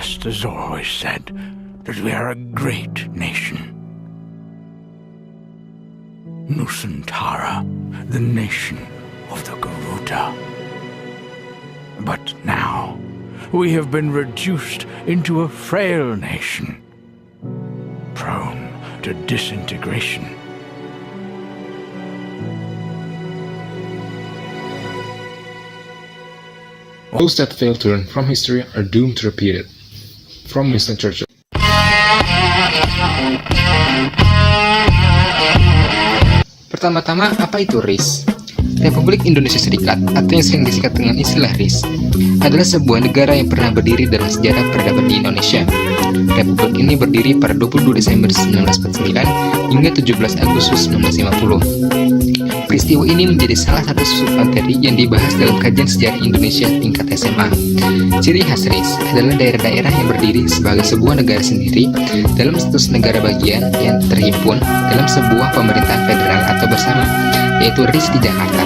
ancestors always said that we are a great nation. Nusantara, the nation of the Garuda. But now, we have been reduced into a frail nation, prone to disintegration. Those that fail to learn from history are doomed to repeat it. From Winston Churchill. Pertama-tama, apa itu RIS? Republik Indonesia Serikat, atau yang sering disingkat dengan istilah RIS, adalah sebuah negara yang pernah berdiri dalam sejarah peradaban di Indonesia. Republik ini berdiri pada 22 Desember 1949 hingga 17 Agustus 1950. Peristiwa ini menjadi salah satu submateri yang dibahas dalam kajian sejarah Indonesia tingkat SMA. Ciri khas RIS adalah daerah-daerah yang berdiri sebagai sebuah negara sendiri dalam status negara bagian yang terhimpun dalam sebuah pemerintahan federal atau bersama, yaitu RIS di Jakarta.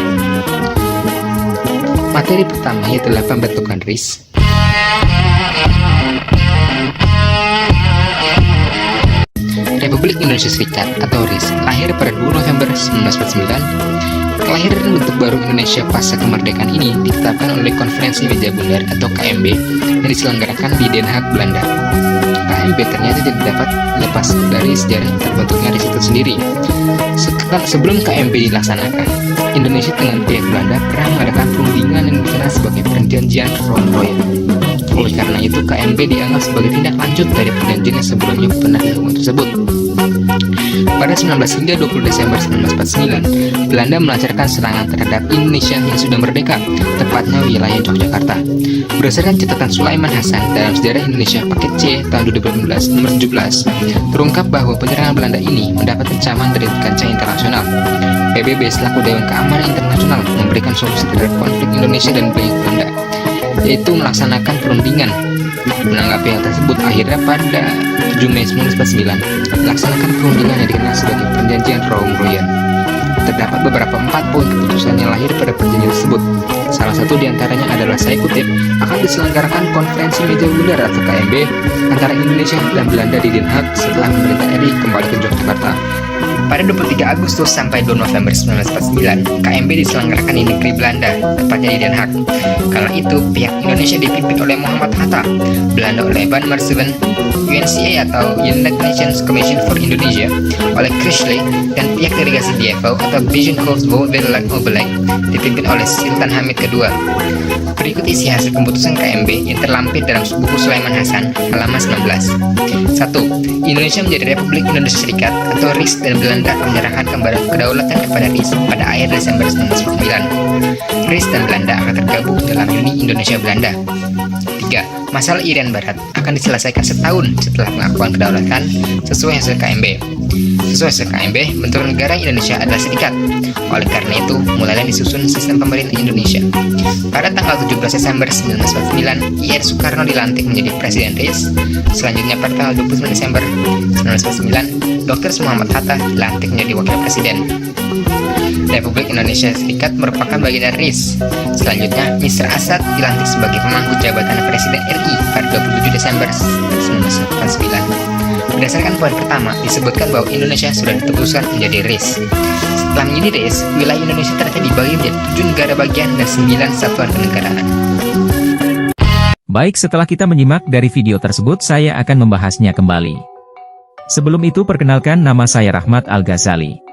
Materi pertama adalah pembentukan RIS. Republik Indonesia Serikat atau RIS lahir pada 2 November 1949. Kelahiran dan bentuk baru Indonesia pasca kemerdekaan ini ditetapkan oleh Konferensi Meja Bundar atau KMB yang diselenggarakan di Den Haag, Belanda. KMB ternyata tidak dapat lepas dari sejarah terbentuknya RIS itu sendiri. Sebelum KMB dilaksanakan, Indonesia dengan pihak Belanda pernah mengadakan perundingan yang dikenal sebagai Perjanjian Roan-Royan. Oleh karena itu, KMB dianggap sebagai tindak lanjut dari perjanjian yang sebelumnya pernah dilakukan tersebut. Pada 19 hingga 20 Desember 1949, Belanda melancarkan serangan terhadap Indonesia yang sudah merdeka, tepatnya wilayah Yogyakarta. Berdasarkan catatan Sulaiman Hasan dalam Sejarah Indonesia Paket C tahun 2015 nomor 17, terungkap bahwa penyerangan Belanda ini mendapat ancaman dari kancah internasional. PBB selaku Dewan Keamanan Internasional memberikan solusi terhadap konflik Indonesia dan Belanda, yaitu melaksanakan perundingan. Menanggapi hal tersebut, akhirnya pada 7 Mei 1949 melaksanakan perundingan yang dikenal sebagai Perjanjian Roan-Royan. Terdapat beberapa 4 poin keputusan yang lahir pada perjanjian tersebut. Salah satu diantaranya adalah, saya kutip, akan diselenggarakan Konferensi Meja Bundar atau KMB antara Indonesia dan Belanda di Den Haag setelah pemerintah RI kembali ke Yogyakarta. Pada 23 Agustus sampai 2 November 1949, KMB diselenggarakan di negeri Belanda, tepatnya di Den Haag. Kala itu, pihak Indonesia dipimpin oleh Muhammad Hatta, Belanda oleh Van Marsden, UNCA atau United Nations Commission for Indonesia oleh Chrisley, dan pihak delegasi DFO atau Vision Kosovo Obelik dipimpin oleh Sultan Hamid II. Berikut isi hasil keputusan KMB yang terlampir dalam buku Sulaiman Hasan halaman 19. 1. Indonesia menjadi Republik Indonesia Serikat atau RIS, dan Belanda akan menyerahkan kembali kedaulatan kepada RIS pada akhir Desember 1949. RIS dan Belanda akan tergabung dalam Uni Indonesia Belanda. 3. Masalah Irian Barat akan diselesaikan setahun setelah pengakuan kedaulatan sesuai hasil KMB. Sesuai hasil KMB, bentuk negara Indonesia adalah serikat. Oleh karena itu, mulailah disusun sistem pemerintah Indonesia. Pada tanggal 17 Desember 1949, IR Soekarno dilantik menjadi Presiden RIS. Selanjutnya pada tanggal 29 Desember 1949, Dr. Muhammad Hatta dilantik menjadi Wakil Presiden. Republik Indonesia Serikat merupakan bagian dari RIS. Selanjutnya, Mr. Asad dilantik sebagai pemangku jabatan Presiden RI pada 27 Desember 1949. Berdasarkan poin pertama, disebutkan bahwa Indonesia sudah diterbitkan menjadi RIS. Setelah menjadi RIS, wilayah Indonesia ternyata dibagi menjadi 7 negara bagian dan 9 satuan kenegaraan. Baik, setelah kita menyimak dari video tersebut, saya akan membahasnya kembali. Sebelum itu, perkenalkan, nama saya Rahmat Al-Ghazali.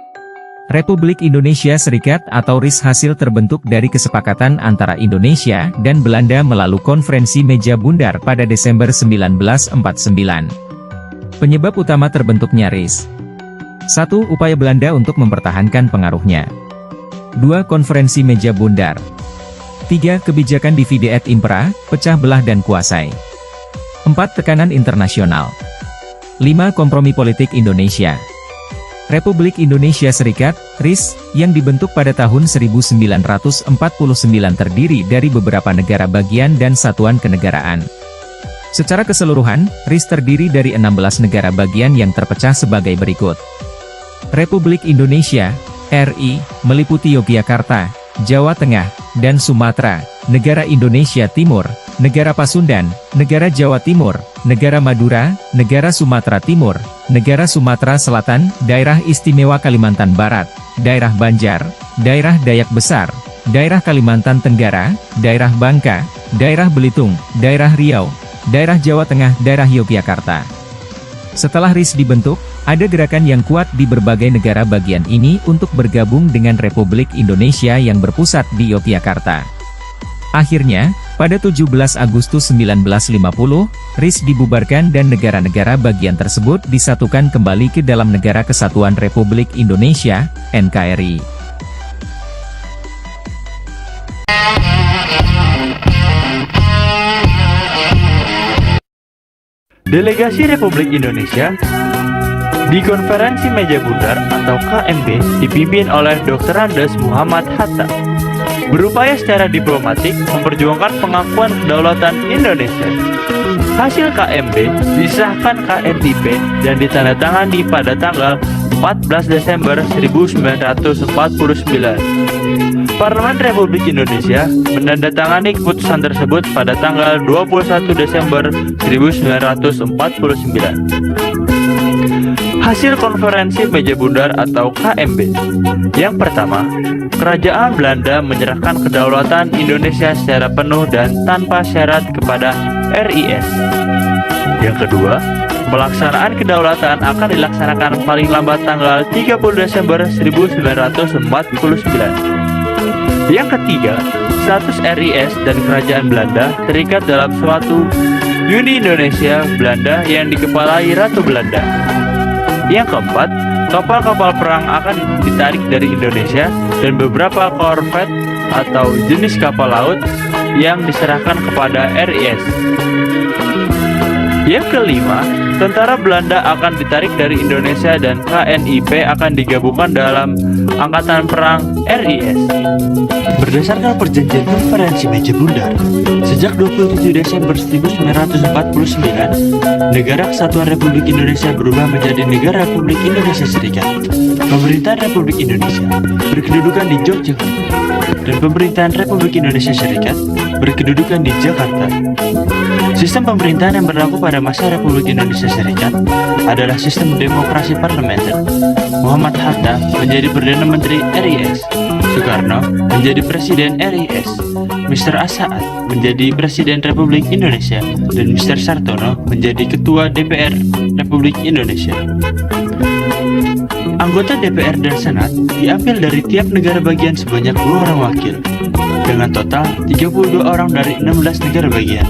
Republik Indonesia Serikat atau RIS hasil terbentuk dari kesepakatan antara Indonesia dan Belanda melalui Konferensi Meja Bundar pada Desember 1949. Penyebab utama terbentuknya RIS. 1. Upaya Belanda untuk mempertahankan pengaruhnya. 2. Konferensi Meja Bundar. 3. Kebijakan divide et impera, pecah belah dan kuasai. 4. Tekanan internasional. 5. Kompromi politik Indonesia. Republik Indonesia Serikat, RIS, yang dibentuk pada tahun 1949 terdiri dari beberapa negara bagian dan satuan kenegaraan. Secara keseluruhan, RIS terdiri dari 16 negara bagian yang terpecah sebagai berikut. Republik Indonesia, RI, meliputi Yogyakarta, Jawa Tengah, dan Sumatera, Negara Indonesia Timur, Negara Pasundan, Negara Jawa Timur, Negara Madura, Negara Sumatera Timur, Negara Sumatera Selatan, Daerah Istimewa Kalimantan Barat, Daerah Banjar, Daerah Dayak Besar, Daerah Kalimantan Tenggara, Daerah Bangka, Daerah Belitung, Daerah Riau, Daerah Jawa Tengah, Daerah Yogyakarta. Setelah RIS dibentuk, ada gerakan yang kuat di berbagai negara bagian ini untuk bergabung dengan Republik Indonesia yang berpusat di Yogyakarta. Akhirnya, pada 17 Agustus 1950, RIS dibubarkan dan negara-negara bagian tersebut disatukan kembali ke dalam Negara Kesatuan Republik Indonesia, NKRI. Delegasi Republik Indonesia di Konferensi Meja Bundar atau KMB dipimpin oleh Dr. Andes Muhammad Hatta, berupaya secara diplomatik memperjuangkan pengakuan kedaulatan Indonesia. Hasil KMB disahkan KNIP dan ditandatangani pada tanggal 14 Desember 1949. Parlemen Republik Indonesia menandatangani keputusan tersebut pada tanggal 21 Desember 1949. Hasil Konferensi Meja Bundar atau KMB. Yang pertama, Kerajaan Belanda menyerahkan kedaulatan Indonesia secara penuh dan tanpa syarat kepada RIS. Yang kedua, pelaksanaan kedaulatan akan dilaksanakan paling lambat tanggal 30 Desember 1949. Yang ketiga, status RIS dan Kerajaan Belanda terikat dalam suatu Uni Indonesia Belanda yang dikepalai Ratu Belanda. Yang keempat, kapal-kapal perang akan ditarik dari Indonesia dan beberapa korvet atau jenis kapal laut yang diserahkan kepada RIS. Yang kelima, tentara Belanda akan ditarik dari Indonesia dan KNIP akan digabungkan dalam Angkatan Perang RIS. Berdasarkan perjanjian Konferensi Meja Bundar, sejak 27 Desember 1949, Negara Kesatuan Republik Indonesia berubah menjadi Negara Republik Indonesia Serikat. Pemerintahan Republik Indonesia berkedudukan di Yogyakarta, dan Pemerintahan Republik Indonesia Serikat berkedudukan di Jakarta. Sistem pemerintahan yang berlaku pada masa Republik Indonesia Serikat adalah sistem demokrasi parlementer. Muhammad Hatta menjadi Perdana Menteri RIS, Soekarno menjadi Presiden RIS, Mr. Assaat menjadi Presiden Republik Indonesia, dan Mr. Sartono menjadi Ketua DPR Republik Indonesia. Anggota DPR dan Senat diambil dari tiap negara bagian sebanyak 2 orang wakil, dengan total 32 orang dari 16 negara bagian.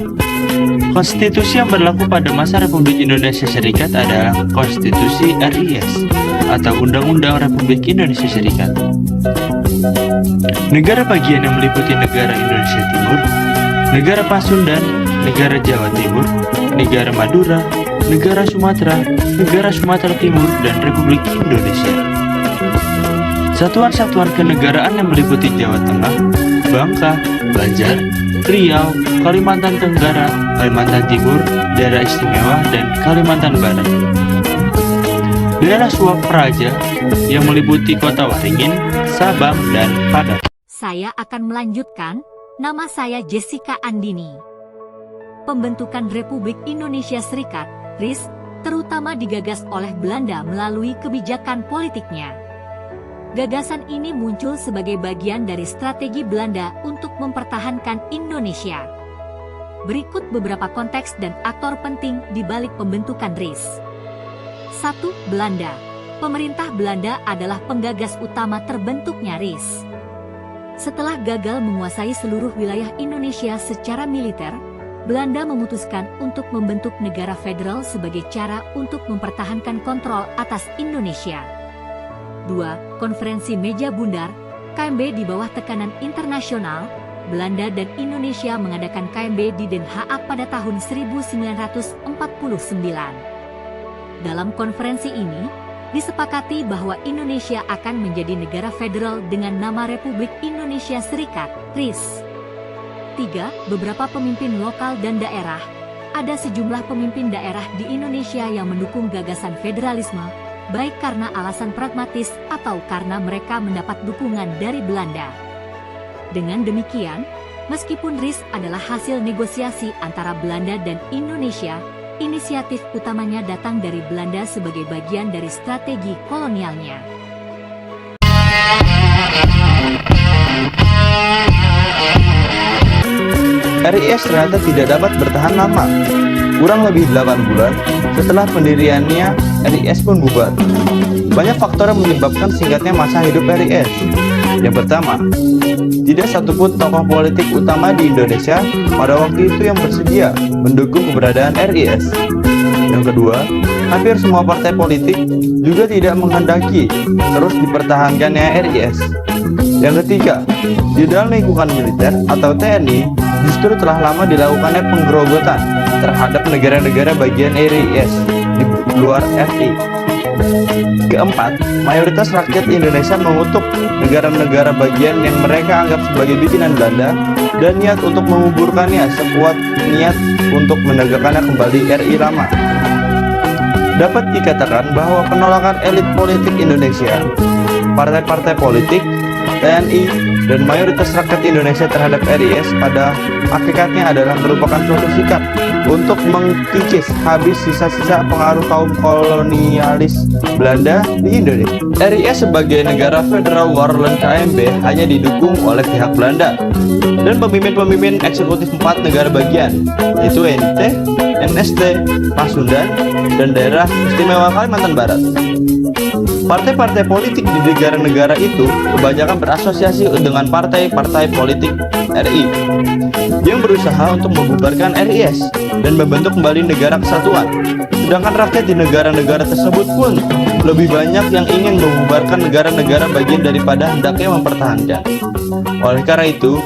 Konstitusi yang berlaku pada masa Republik Indonesia Serikat adalah Konstitusi RIS atau Undang-Undang Republik Indonesia Serikat. Negara bagian yang meliputi negara Indonesia Timur, negara Pasundan, negara Jawa Timur, negara Madura, negara Sumatera Timur, dan Republik Indonesia. Satuan-satuan kenegaraan yang meliputi Jawa Tengah, Bangka, Banjar, Riau, Kalimantan Tenggara, Kalimantan Timur, Daerah Istimewa, dan Kalimantan Barat. Daerah Suap Praja yang meliputi Kota Waringin, Sabang, dan Padang. Saya akan melanjutkan. Nama saya Jessica Andini. Pembentukan Republik Indonesia Serikat, RIS, terutama digagas oleh Belanda melalui kebijakan politiknya. Gagasan ini muncul sebagai bagian dari strategi Belanda untuk mempertahankan Indonesia. Berikut beberapa konteks dan aktor penting di balik pembentukan RIS. 1. Belanda. Pemerintah Belanda adalah penggagas utama terbentuknya RIS. Setelah gagal menguasai seluruh wilayah Indonesia secara militer, Belanda memutuskan untuk membentuk negara federal sebagai cara untuk mempertahankan kontrol atas Indonesia. 2. Konferensi Meja Bundar, KMB di bawah tekanan internasional, Belanda dan Indonesia mengadakan KMB di Den Haag pada tahun 1949. Dalam konferensi ini, disepakati bahwa Indonesia akan menjadi negara federal dengan nama Republik Indonesia Serikat, RIS. 3. Beberapa pemimpin lokal dan daerah. Ada sejumlah pemimpin daerah di Indonesia yang mendukung gagasan federalisme, baik karena alasan pragmatis atau karena mereka mendapat dukungan dari Belanda. Dengan demikian, Meskipun RIS adalah hasil negosiasi antara Belanda dan Indonesia, inisiatif utamanya datang dari Belanda sebagai bagian dari strategi kolonialnya. RIS ternyata tidak dapat bertahan lama. Kurang lebih 8 bulan setelah pendiriannya, RIS pun bubar. Banyak faktor yang menyebabkan singkatnya masa hidup RIS. Yang pertama, tidak satupun tokoh politik utama di Indonesia pada waktu itu yang bersedia mendukung keberadaan RIS. Yang kedua, hampir semua partai politik juga tidak menghendaki terus dipertahankannya RIS. Yang ketiga, di dalam lingkungan militer atau TNI justru telah lama dilakukannya penggerogotan terhadap negara-negara bagian RIS di luar RI. Keempat, mayoritas rakyat Indonesia mengutuk negara-negara bagian yang mereka anggap sebagai bikinan Belanda dan niat untuk menguburkannya sekuat niat untuk menegakkannya kembali RI lama. Dapat dikatakan bahwa penolakan elit politik Indonesia, partai-partai politik, TNI, dan mayoritas rakyat Indonesia terhadap RIS pada hakikatnya adalah merupakan suatu sikap untuk mengkikis habis sisa-sisa pengaruh kaum kolonialis Belanda di Indonesia. RIS sebagai negara federal warlord KMB hanya didukung oleh pihak Belanda dan pemimpin-pemimpin eksekutif 4 negara bagian, yaitu NIT, NST, Pasundan, dan daerah istimewa Kalimantan Barat. Partai-partai politik di negara-negara itu kebanyakan berasosiasi dengan partai-partai politik RI yang berusaha untuk membubarkan RIS dan membentuk kembali negara kesatuan. Sedangkan rakyat di negara-negara tersebut pun lebih banyak yang ingin membubarkan negara-negara bagian daripada hendaknya mempertahankan. Oleh karena itu,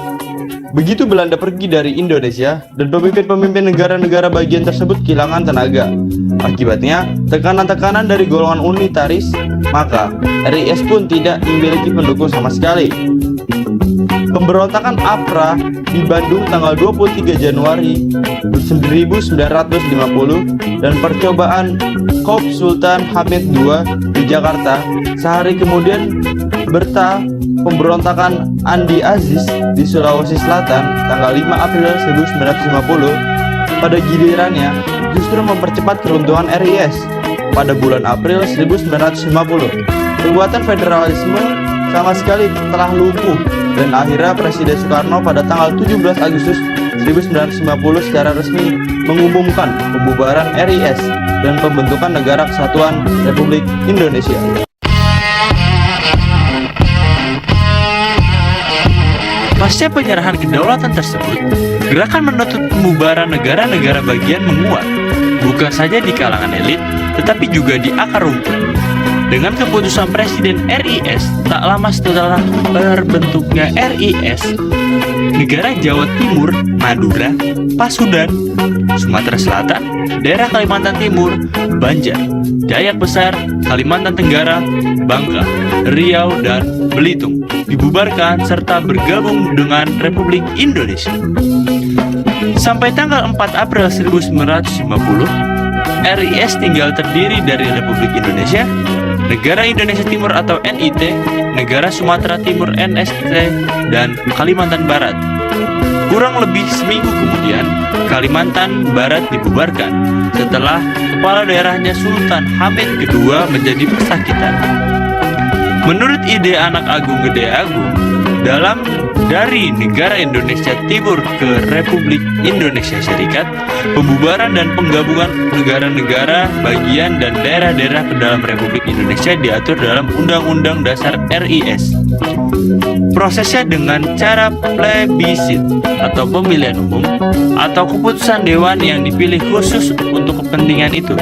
begitu Belanda pergi dari Indonesia dan pemimpin-pemimpin negara-negara bagian tersebut kehilangan tenaga. Akibatnya, tekanan-tekanan dari golongan unitaris, maka RIS pun tidak memiliki pendukung sama sekali. Pemberontakan APRA di Bandung tanggal 23 Januari 1950 dan percobaan Kop Sultan Hamid II di Jakarta sehari kemudian berta pemberontakan Andi Aziz di Sulawesi Selatan tanggal 5 April 1950 pada gilirannya justru mempercepat keruntuhan RIS pada bulan April 1950. Kekuatan federalisme sama sekali telah lumpuh dan akhirnya Presiden Soekarno pada tanggal 17 Agustus 1950 secara resmi mengumumkan pembubaran RIS dan pembentukan Negara Kesatuan Republik Indonesia. Pasca penyerahan kedaulatan tersebut, gerakan menuntut pembubaran negara-negara bagian menguat, bukan saja di kalangan elit, tetapi juga di akar rumput. Dengan keputusan Presiden RIS, tak lama setelah terbentuknya RIS, negara Jawa Timur, Madura, Pasundan, Sumatera Selatan, daerah Kalimantan Timur, Banjar, Dayak Besar, Kalimantan Tenggara, Bangka, Riau, dan Belitung dibubarkan serta bergabung dengan Republik Indonesia. Sampai tanggal 4 April 1950, RIS tinggal terdiri dari Republik Indonesia, Negara Indonesia Timur atau NIT, Negara Sumatera Timur NST, dan Kalimantan Barat. Kurang lebih seminggu kemudian, Kalimantan Barat dibubarkan setelah kepala daerahnya Sultan Hamid II menjadi pesakitan. Menurut ide anak Agung Gede Agung, dari negara Indonesia Timur ke Republik Indonesia Serikat, pembubaran dan penggabungan negara-negara bagian dan daerah-daerah ke dalam Republik Indonesia diatur dalam Undang-Undang Dasar RIS. Prosesnya dengan cara plebisit atau pemilihan umum atau keputusan dewan yang dipilih khusus untuk kepentingan itu.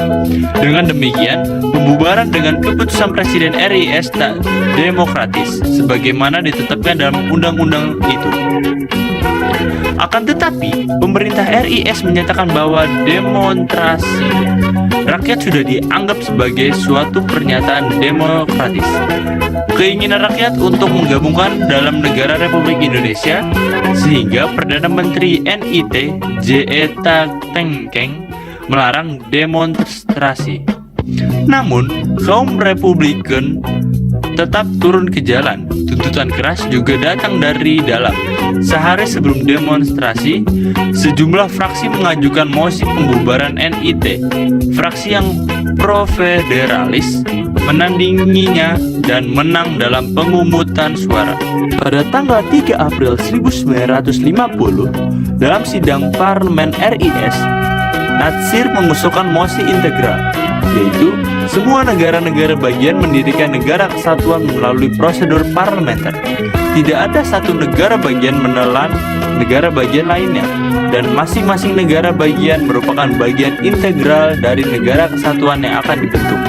Dengan demikian, pembubaran dengan keputusan Presiden RIS tak demokratis sebagaimana ditetapkan dalam undang-undang itu. Akan tetapi, pemerintah RIS menyatakan bahwa demonstrasi rakyat sudah dianggap sebagai suatu pernyataan demokratis. Keinginan rakyat untuk menggabungkan dalam negara Republik Indonesia, sehingga Perdana Menteri NIT J.E. Tengkeng melarang demonstrasi. Namun, kaum Republikan tetap turun ke jalan. Tuntutan keras juga datang dari dalam. Sehari sebelum demonstrasi, sejumlah fraksi mengajukan mosi pembubaran NIT. Fraksi yang pro-federalis menandinginya dan menang dalam pemungutan suara. Pada tanggal 3 April 1950, dalam sidang parlemen RIS, Natsir mengusulkan mosi integral, yaitu semua negara-negara bagian mendirikan negara kesatuan melalui prosedur parlementer. Tidak ada satu negara bagian menelan negara bagian lainnya, dan masing-masing negara bagian merupakan bagian integral dari negara kesatuan yang akan dibentuk.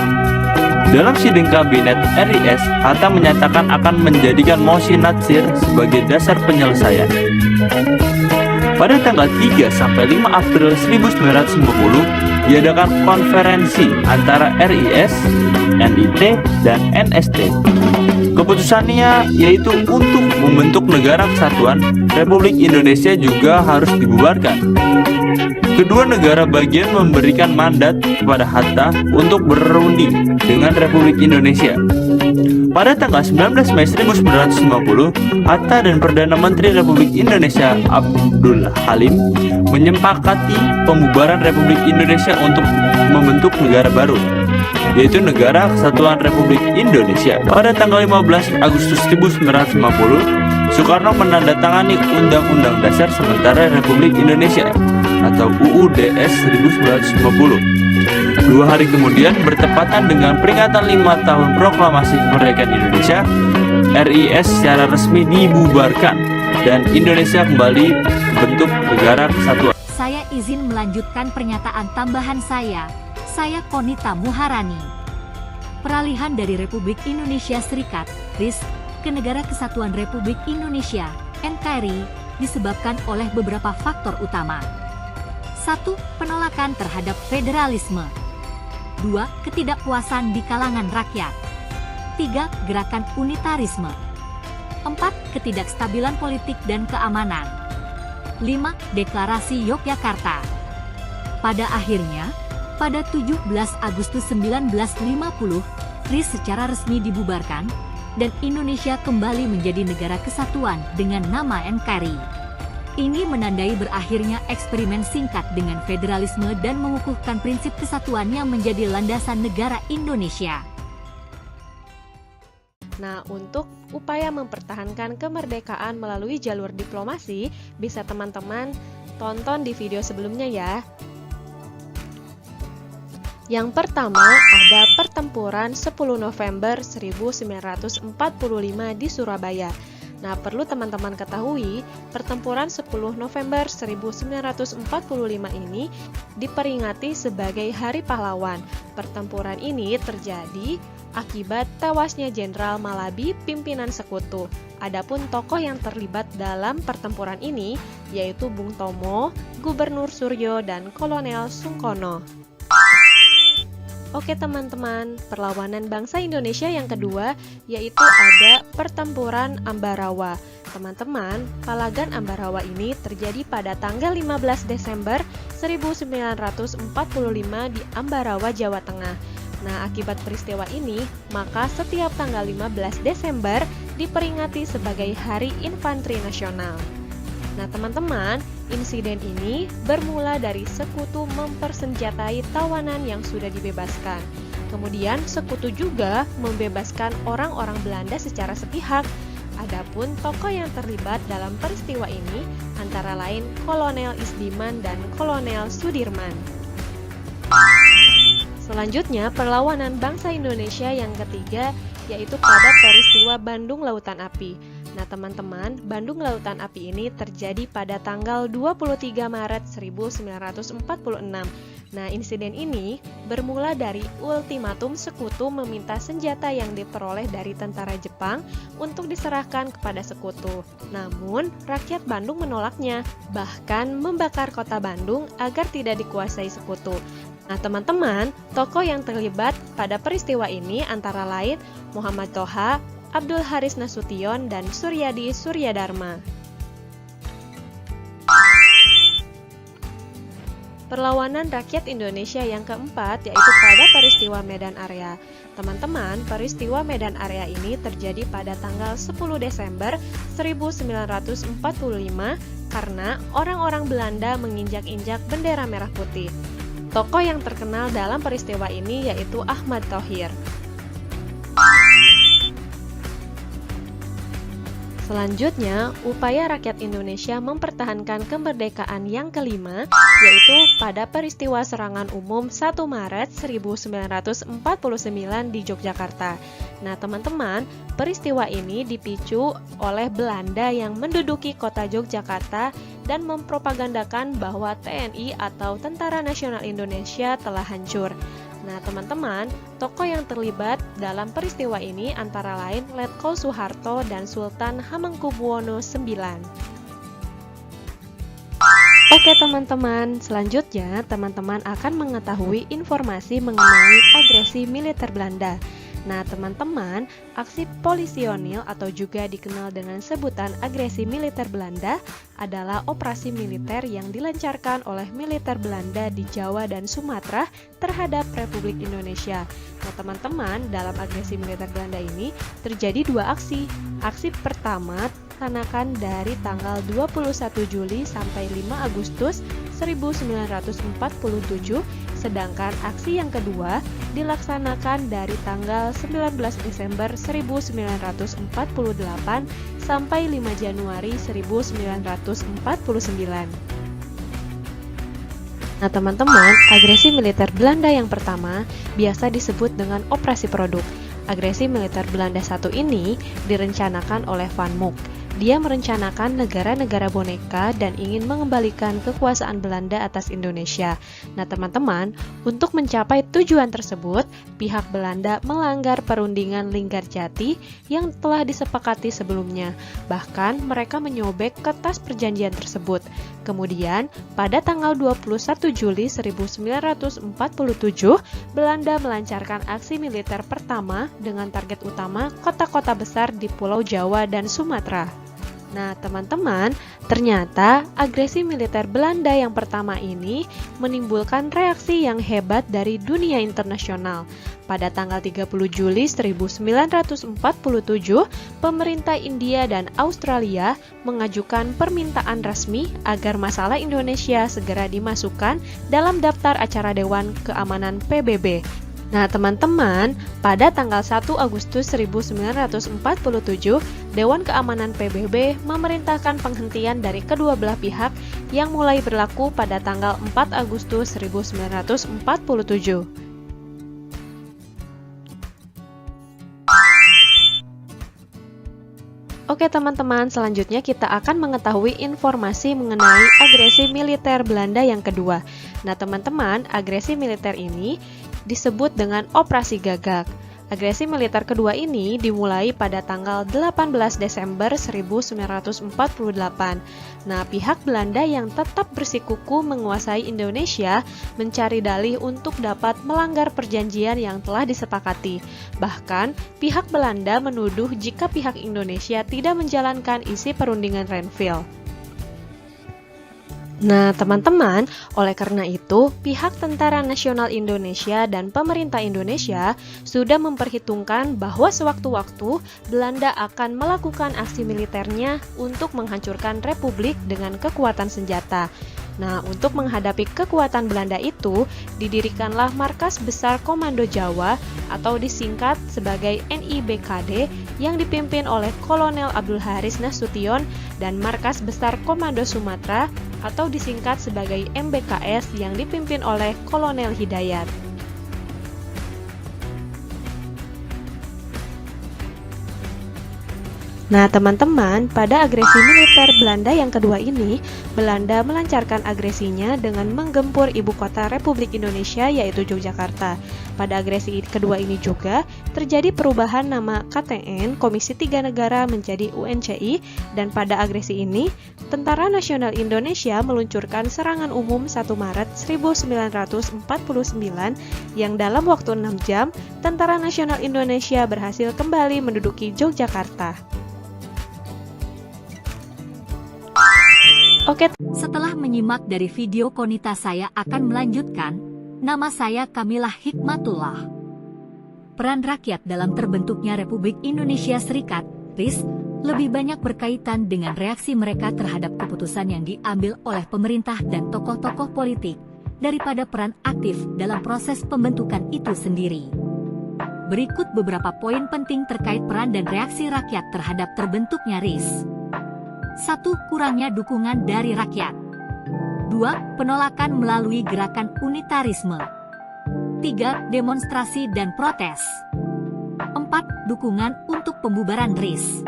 Dalam sidang kabinet RIS, Hatta menyatakan akan menjadikan mosi Natsir sebagai dasar penyelesaian. Pada tanggal 3 sampai 5 April 1950, diadakan konferensi antara RIS, NIT, dan NST. Keputusannya yaitu untuk membentuk negara kesatuan, Republik Indonesia juga harus dibubarkan. Kedua negara bagian memberikan mandat kepada Hatta untuk berunding dengan Republik Indonesia. Pada tanggal 19 Mei 1950, Hatta dan Perdana Menteri Republik Indonesia Abdul Halim menyepakati pembubaran Republik Indonesia untuk membentuk negara baru, yaitu Negara Kesatuan Republik Indonesia. Pada tanggal 15 Agustus 1950, Soekarno menandatangani Undang-Undang Dasar Sementara Republik Indonesia atau UUDS 1950. 2 hari kemudian, bertepatan dengan peringatan 5 tahun proklamasi kemerdekaan Indonesia, RIS secara resmi dibubarkan dan Indonesia kembali bentuk negara kesatuan. Saya izin melanjutkan pernyataan tambahan saya Konita Muharani. Peralihan dari Republik Indonesia Serikat, RIS, ke Negara Kesatuan Republik Indonesia, NKRI, disebabkan oleh beberapa faktor utama. 1. Penolakan terhadap federalisme. 2. Ketidakpuasan di kalangan rakyat. 3. Gerakan unitarisme. 4. Ketidakstabilan politik dan keamanan. 5. Deklarasi Yogyakarta. Pada akhirnya, pada 17 Agustus 1950, RIS secara resmi dibubarkan, dan Indonesia kembali menjadi negara kesatuan dengan nama NKRI. Ini menandai berakhirnya eksperimen singkat dengan federalisme dan mengukuhkan prinsip kesatuan yang menjadi landasan negara Indonesia. Nah, untuk upaya mempertahankan kemerdekaan melalui jalur diplomasi, bisa teman-teman tonton di video sebelumnya ya. Yang pertama ada pertempuran 10 November 1945 di Surabaya. Nah, perlu teman-teman ketahui, pertempuran 10 November 1945 ini diperingati sebagai Hari Pahlawan. Pertempuran ini terjadi akibat tewasnya Jenderal Malabi, pimpinan Sekutu. Adapun tokoh yang terlibat dalam pertempuran ini yaitu Bung Tomo, Gubernur Suryo, dan Kolonel Sungkono. Oke teman-teman, perlawanan bangsa Indonesia yang kedua yaitu ada pertempuran Ambarawa. Teman-teman, Palagan Ambarawa ini terjadi pada tanggal 15 Desember 1945 di Ambarawa, Jawa Tengah. Nah, akibat peristiwa ini, maka setiap tanggal 15 Desember diperingati sebagai Hari Infanteri Nasional. Nah teman-teman, insiden ini bermula dari Sekutu mempersenjatai tawanan yang sudah dibebaskan. Kemudian Sekutu juga membebaskan orang-orang Belanda secara sepihak. Adapun tokoh yang terlibat dalam peristiwa ini antara lain Kolonel Isdiman dan Kolonel Sudirman. Selanjutnya, perlawanan bangsa Indonesia yang ketiga yaitu pada peristiwa Bandung Lautan Api. Nah teman-teman, Bandung Lautan Api ini terjadi pada tanggal 23 Maret 1946. Nah, insiden ini bermula dari ultimatum Sekutu meminta senjata yang diperoleh dari tentara Jepang untuk diserahkan kepada Sekutu. Namun, rakyat Bandung menolaknya, bahkan membakar kota Bandung agar tidak dikuasai Sekutu. Nah teman-teman, tokoh yang terlibat pada peristiwa ini antara lain Muhammad Toha, Abdul Haris Nasution, dan Suryadi Suryadharma. perlawanan rakyat Indonesia yang keempat yaitu pada peristiwa Medan Area. Teman-teman, peristiwa Medan Area ini terjadi pada tanggal 10 Desember 1945 karena orang-orang Belanda menginjak-injak bendera merah putih. Tokoh yang terkenal dalam peristiwa ini yaitu Ahmad Thohir. Selanjutnya, upaya rakyat Indonesia mempertahankan kemerdekaan yang kelima, yaitu pada peristiwa serangan umum 1 Maret 1949 di Yogyakarta. Nah, teman-teman, peristiwa ini dipicu oleh Belanda yang menduduki kota Yogyakarta dan mempropagandakan bahwa TNI atau Tentara Nasional Indonesia telah hancur. Nah, teman-teman, tokoh yang terlibat dalam peristiwa ini antara lain Letko Soeharto dan Sultan Hamengkubuwono IX. Oke teman-teman, selanjutnya teman-teman akan mengetahui informasi mengenai agresi militer Belanda. Nah teman-teman, aksi polisionil atau juga dikenal dengan sebutan agresi militer Belanda adalah operasi militer yang dilancarkan oleh militer Belanda di Jawa dan Sumatera terhadap Republik Indonesia. Nah teman-teman, dalam agresi militer Belanda ini terjadi dua aksi. Aksi pertama dilaksanakan dari tanggal 21 Juli sampai 5 Agustus 1947, sedangkan aksi yang kedua dilaksanakan dari tanggal 19 Desember 1948 sampai 5 Januari 1949. Nah teman-teman, agresi militer Belanda yang pertama biasa disebut dengan Operasi Produk. Agresi militer Belanda satu ini direncanakan oleh Van Mook. Dia merencanakan negara-negara boneka dan ingin mengembalikan kekuasaan Belanda atas Indonesia. Nah teman-teman, untuk mencapai tujuan tersebut, pihak Belanda melanggar perundingan Linggarjati yang telah disepakati sebelumnya. Bahkan mereka menyobek kertas perjanjian tersebut. Kemudian, pada tanggal 21 Juli 1947, Belanda melancarkan aksi militer pertama dengan target utama kota-kota besar di Pulau Jawa dan Sumatera. Nah, teman-teman, ternyata agresi militer Belanda yang pertama ini menimbulkan reaksi yang hebat dari dunia internasional. Pada tanggal 30 Juli 1947, pemerintah India dan Australia mengajukan permintaan resmi agar masalah Indonesia segera dimasukkan dalam daftar acara Dewan Keamanan PBB. Nah teman-teman, pada tanggal 1 Agustus 1947, Dewan Keamanan PBB memerintahkan penghentian dari kedua belah pihak yang mulai berlaku pada tanggal 4 Agustus 1947. Oke teman-teman, selanjutnya kita akan mengetahui informasi mengenai agresi militer Belanda yang kedua. Nah teman-teman, agresi militer ini disebut dengan Operasi Gagak. Agresi militer kedua ini dimulai pada tanggal 18 Desember 1948. Nah, pihak Belanda yang tetap bersikuku menguasai Indonesia mencari dalih untuk dapat melanggar perjanjian yang telah disepakati. Bahkan, pihak Belanda menuduh jika pihak Indonesia tidak menjalankan isi perundingan Renville. Nah, teman-teman, oleh karena itu, pihak Tentara Nasional Indonesia dan pemerintah Indonesia sudah memperhitungkan bahwa sewaktu-waktu Belanda akan melakukan aksi militernya untuk menghancurkan Republik dengan kekuatan senjata. Nah, untuk menghadapi kekuatan Belanda itu, didirikanlah Markas Besar Komando Jawa atau disingkat sebagai NIBKD yang dipimpin oleh Kolonel Abdul Haris Nasution dan Markas Besar Komando Sumatera atau disingkat sebagai MBKS yang dipimpin oleh Kolonel Hidayat. Nah teman-teman, pada agresi militer Belanda yang kedua ini, Belanda melancarkan agresinya dengan menggempur ibu kota Republik Indonesia yaitu Yogyakarta. Pada agresi kedua ini juga terjadi perubahan nama KTN Komisi 3 Negara menjadi UNCI, dan pada agresi ini Tentara Nasional Indonesia meluncurkan serangan umum 1 Maret 1949 yang dalam waktu 6 jam Tentara Nasional Indonesia berhasil kembali menduduki Yogyakarta. Oke, Setelah menyimak dari video Konita, saya akan melanjutkan. Nama saya Kamilah Hikmatullah. Peran rakyat dalam terbentuknya Republik Indonesia Serikat, RIS, lebih banyak berkaitan dengan reaksi mereka terhadap keputusan yang diambil oleh pemerintah dan tokoh-tokoh politik, daripada peran aktif dalam proses pembentukan itu sendiri. Berikut beberapa poin penting terkait peran dan reaksi rakyat terhadap terbentuknya RIS. 1. Kurangnya dukungan dari rakyat. 2. Penolakan melalui gerakan unitarisme. 3. Demonstrasi dan protes. 4. Dukungan untuk pembubaran RIS.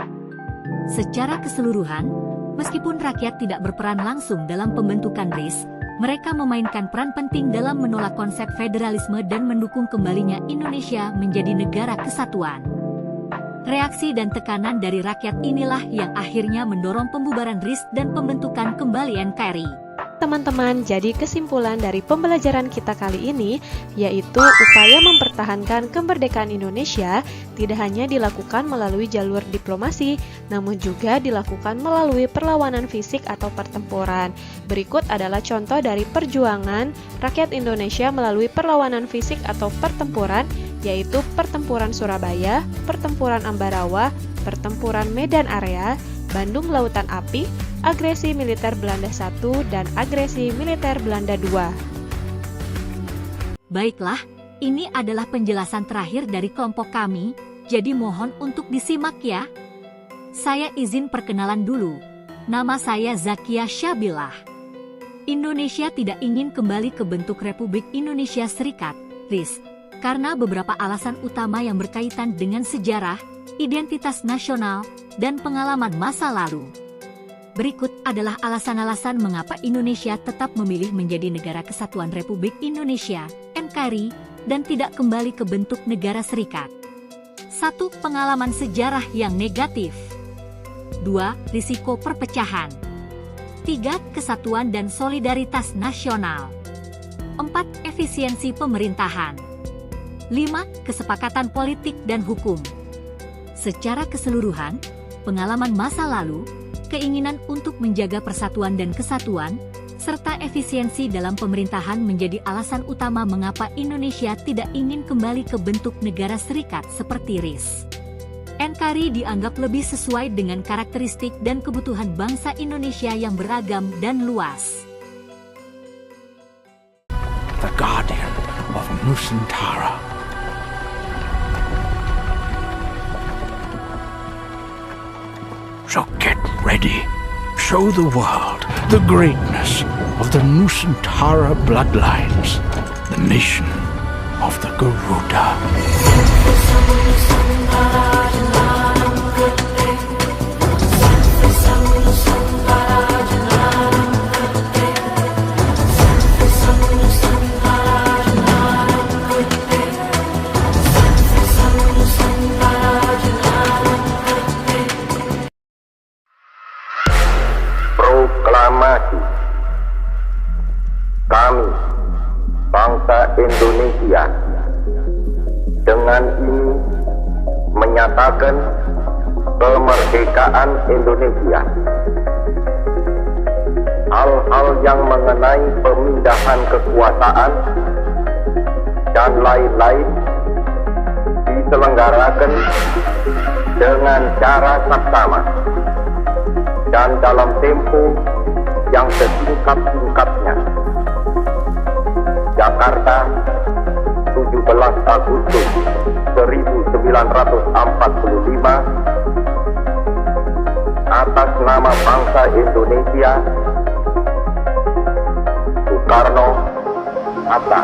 Secara keseluruhan, meskipun rakyat tidak berperan langsung dalam pembentukan RIS, mereka memainkan peran penting dalam menolak konsep federalisme dan mendukung kembalinya Indonesia menjadi negara kesatuan. Reaksi dan tekanan dari rakyat inilah yang akhirnya mendorong pembubaran RIS dan pembentukan kembali NKRI. teman-teman, jadi kesimpulan dari pembelajaran kita kali ini yaitu upaya mempertahankan kemerdekaan Indonesia tidak hanya dilakukan melalui jalur diplomasi, namun juga dilakukan melalui perlawanan fisik atau pertempuran. Berikut adalah contoh dari perjuangan rakyat Indonesia melalui perlawanan fisik atau pertempuran, yaitu Pertempuran Surabaya, Pertempuran Ambarawa, Pertempuran Medan Area, Bandung Lautan Api, agresi militer Belanda I, dan agresi militer Belanda II. Baiklah, ini adalah penjelasan terakhir dari kelompok kami, jadi mohon untuk disimak ya. Saya izin perkenalan dulu. Nama saya Zakia Syabilah. Indonesia tidak ingin kembali ke bentuk Republik Indonesia Serikat, RIS, karena beberapa alasan utama yang berkaitan dengan sejarah, identitas nasional, dan pengalaman masa lalu. Berikut adalah alasan-alasan mengapa Indonesia tetap memilih menjadi Negara Kesatuan Republik Indonesia, NKRI, dan tidak kembali ke bentuk negara serikat. 1. Pengalaman sejarah yang negatif. 2. Risiko perpecahan. 3. Kesatuan dan solidaritas nasional. 4. Efisiensi pemerintahan. 5. Kesepakatan politik dan hukum. Secara keseluruhan, pengalaman masa lalu, keinginan untuk menjaga persatuan dan kesatuan, serta efisiensi dalam pemerintahan menjadi alasan utama mengapa Indonesia tidak ingin kembali ke bentuk negara serikat seperti RIS. NKRI dianggap lebih sesuai dengan karakteristik dan kebutuhan bangsa Indonesia yang beragam dan luas. The Guardian of Nusantara. So get ready. Show the world the greatness of the Nusantara bloodlines, the nation of the Garuda. Proklamasi. Kami, bangsa Indonesia, dengan ini menyatakan kemerdekaan Indonesia. Hal-hal yang mengenai pemindahan kekuasaan dan lain-lain diselenggarakan dengan cara saksama dan dalam tempo yang sesingkat-singkatnya. Jakarta, 17 Agustus 1945, atas nama bangsa Indonesia, Soekarno, Hatta.